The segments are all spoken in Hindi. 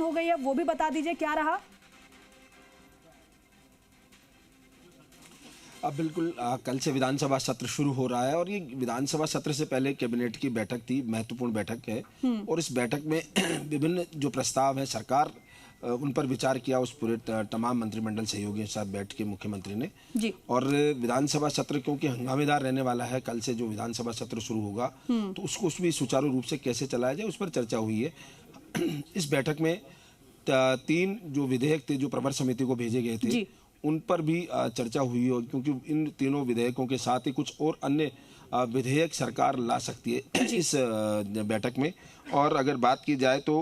हो गई है वो भी बता दीजिए, क्या रहा? अब बिल्कुल कल से विधानसभा सत्र शुरू हो रहा है और ये विधानसभा सत्र से पहले कैबिनेट की बैठक थी, महत्वपूर्ण बैठक है। और इस बैठक में विभिन्न जो प्रस्ताव है सरकार उन पर विचार किया, उस पूरे तमाम मंत्रिमंडल सहयोगियों के साथ बैठ के मुख्यमंत्री ने। जी। और विधानसभा सत्र क्योंकि हंगामेदार रहने वाला है, कल से जो विधानसभा सत्र शुरू होगा तो उसको भी सुचारू रूप से कैसे चलाया जाए उस पर चर्चा हुई है। इस बैठक में 3 जो विधेयक थे जो प्रवर समिति को भेजे गए थे उन पर भी चर्चा हुई हो, क्योंकि इन तीनों विधेयकों के साथ ही कुछ और अन्य विधेयक सरकार ला सकती है इस बैठक में। और अगर बात की जाए तो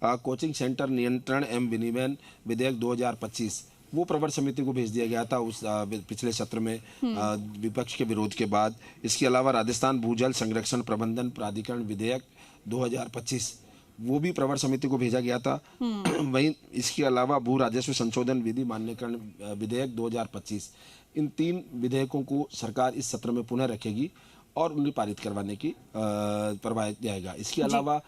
कोचिंग सेंटर नियंत्रण एवं विनियमन विधेयक 2025 वो प्रवर समिति को भेज दिया गया था उस पिछले सत्र में विपक्ष के विरोध के बाद। इसके अलावा राजस्थान भूजल संरक्षण प्रबंधन प्राधिकरण विधेयक 2025 वो भी प्रवर समिति को भेजा गया था। वहीं इसके अलावा भू राजस्व संशोधन विधि मान्यकरण विधेयक 2025 इन 3 विधेयकों को सरकार इस सत्र में पुनः रखेगी और उन्हें पारित करवाने की करवाया जाएगा। इसके अलावा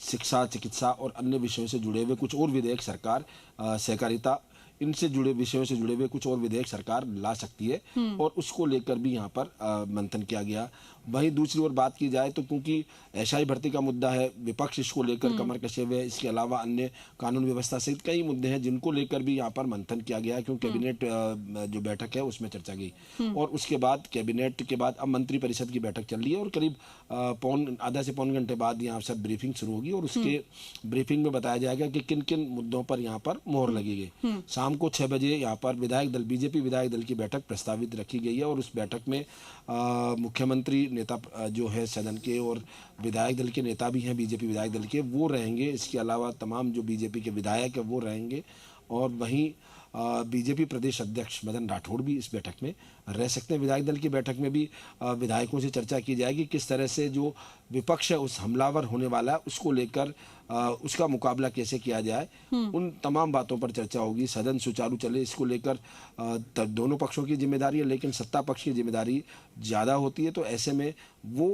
शिक्षा, चिकित्सा और अन्य विषयों से जुड़े हुए कुछ और विधेयक सरकार, सहकारिता, इनसे जुड़े विषयों से जुड़े हुए कुछ और विधेयक सरकार ला सकती है और उसको लेकर भी यहाँ पर मंथन किया गया। वहीं दूसरी ओर बात की जाए तो क्योंकि एसआई भर्ती का मुद्दा है, विपक्ष इसको लेकर कमर कसे हुए है। इसके अलावा अन्य कानून व्यवस्था सहित कई मुद्दे हैं जिनको लेकर भी यहाँ पर मंथन किया गया है, क्योंकि कैबिनेट जो बैठक है उसमें चर्चा गई। और उसके बाद कैबिनेट के बाद अब मंत्री परिषद की बैठक चल रही है और करीब आधा से पौन घंटे बाद यहाँ से ब्रीफिंग शुरू होगी और उसके ब्रीफिंग में बताया जाएगा कि किन किन मुद्दों पर यहाँ पर मोहर लगी गई। शाम को 6 बजे यहाँ पर विधायक दल, बीजेपी विधायक दल की बैठक प्रस्तावित रखी गई है और उस बैठक में मुख्यमंत्री नेता जो है सदन के और विधायक दल के नेता भी हैं बीजेपी विधायक दल के, वो रहेंगे। इसके अलावा तमाम जो बीजेपी के विधायक है वो रहेंगे और वहीं बीजेपी प्रदेश अध्यक्ष मदन राठौड़ भी इस बैठक में रह सकते हैं। विधायक दल की बैठक में भी विधायकों से चर्चा की जाएगी किस तरह से जो विपक्ष है उस हमलावर होने वाला है उसको लेकर उसका मुकाबला कैसे किया जाए, उन तमाम बातों पर चर्चा होगी। सदन सुचारू चले इसको लेकर दोनों पक्षों की जिम्मेदारी है, लेकिन सत्ता पक्ष की जिम्मेदारी ज़्यादा होती है। तो ऐसे में वो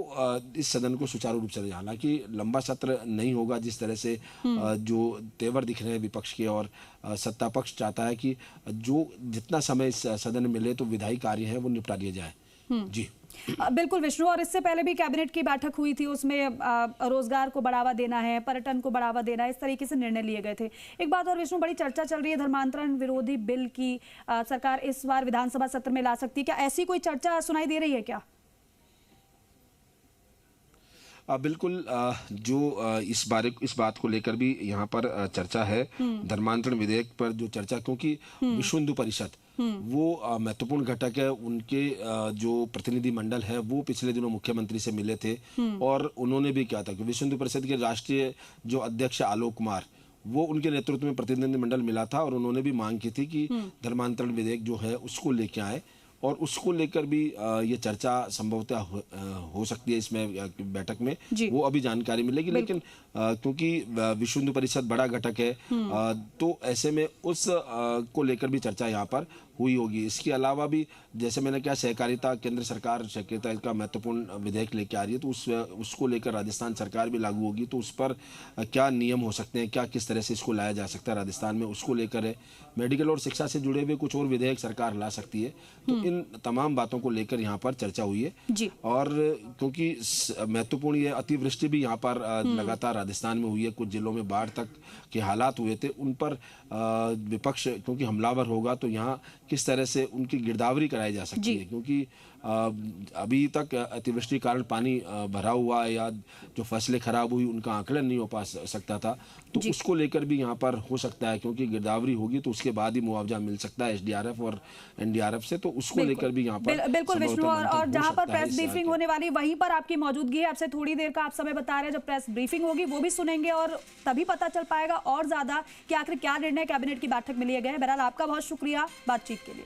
इस सदन को सुचारू रूप से, हालांकि लंबा सत्र नहीं होगा जिस तरह से जो तेवर दिख रहे हैं विपक्ष के, और सत्ता पक्ष चाहता है कि जो जितना समय इस सदन में मिले तो विधायी कार्य है वो निपटा लिया जाए। जी बिल्कुल विष्णु, और इससे पहले भी कैबिनेट की बैठक हुई थी, उसमें रोजगार को बढ़ावा देना है, पर्यटन को बढ़ावा देना है, इस तरीके से निर्णय लिए गए थे। एक बात और विष्णु, बड़ी चर्चा चल रही है धर्मांतरण विरोधी बिल की सरकार इस बार विधानसभा सत्र में ला सकती है, क्या ऐसी कोई चर्चा सुनाई दे रही है क्या? बिल्कुल, जो इस बात को लेकर भी यहाँ पर चर्चा है, धर्मांतरण विधेयक पर जो चर्चा, क्योंकि विश्व हिंदू परिषद वो महत्वपूर्ण घटक है। उनके जो प्रतिनिधि मंडल है वो पिछले दिनों मुख्यमंत्री से मिले थे और उन्होंने भी कहा था कि विश्व हिंदू परिषद के राष्ट्रीय जो अध्यक्ष आलोक कुमार, वो उनके नेतृत्व में प्रतिनिधि मंडल मिला था और उन्होंने भी मांग की थी कि धर्मांतरण विधेयक जो है उसको लेके आए और उसको लेकर भी ये चर्चा संभवतः हो सकती है इसमें बैठक में, वो अभी जानकारी मिलेगी। लेकिन क्योंकि विश्व हिंदू परिषद बड़ा घटक है तो ऐसे में उस को लेकर भी चर्चा यहाँ पर हुई होगी। इसके अलावा भी जैसे मैंने कहा, सहकारिता, केंद्र सरकार सहकारिता का महत्वपूर्ण विधेयक लेके आ रही है तो उसको लेकर राजस्थान सरकार भी लागू होगी, तो उस पर क्या नियम हो सकते हैं, क्या किस तरह से इसको लाया जा सकता है राजस्थान में, उसको लेकर है। मेडिकल और शिक्षा से जुड़े हुए कुछ और विधेयक सरकार ला सकती है। तो इन तमाम बातों को लेकर यहाँ पर चर्चा हुई है जी। और क्योंकि महत्वपूर्ण ये अतिवृष्टि भी यहाँ पर लगातार राजस्थान में हुई है, कुछ जिलों में बाढ़ तक के हालात हुए थे, उन पर विपक्ष क्योंकि हमलावर होगा तो यहाँ किस तरह से उनकी गिरदावरी कराई जा सकती है, क्योंकि अभी तक अतिवृष्टि कारण पानी भरा हुआ है या जो फसलें खराब हुई उनका आकलन नहीं हो पा सकता था, तो उसको लेकर भी यहाँ पर हो सकता है, क्योंकि गिरदावरी होगी तो उसके बाद ही मुआवजा मिल सकता है एसडीआरएफ और एनडीआरएफ से, तो उसको लेकर भी यहाँ पर बिल्कुल विष्णु, और जहाँ पर प्रेस ब्रीफिंग होने वाली वहीं पर आपकी मौजूदगी है। आपसे थोड़ी देर का आप समय बता रहे हैं, जब प्रेस ब्रीफिंग होगी वो भी सुनेंगे और तभी पता चल पाएगा और ज्यादा कि आखिर क्या निर्णय कैबिनेट की बैठक में लिए गए। बहरहाल आपका बहुत शुक्रिया बातचीत के लिए।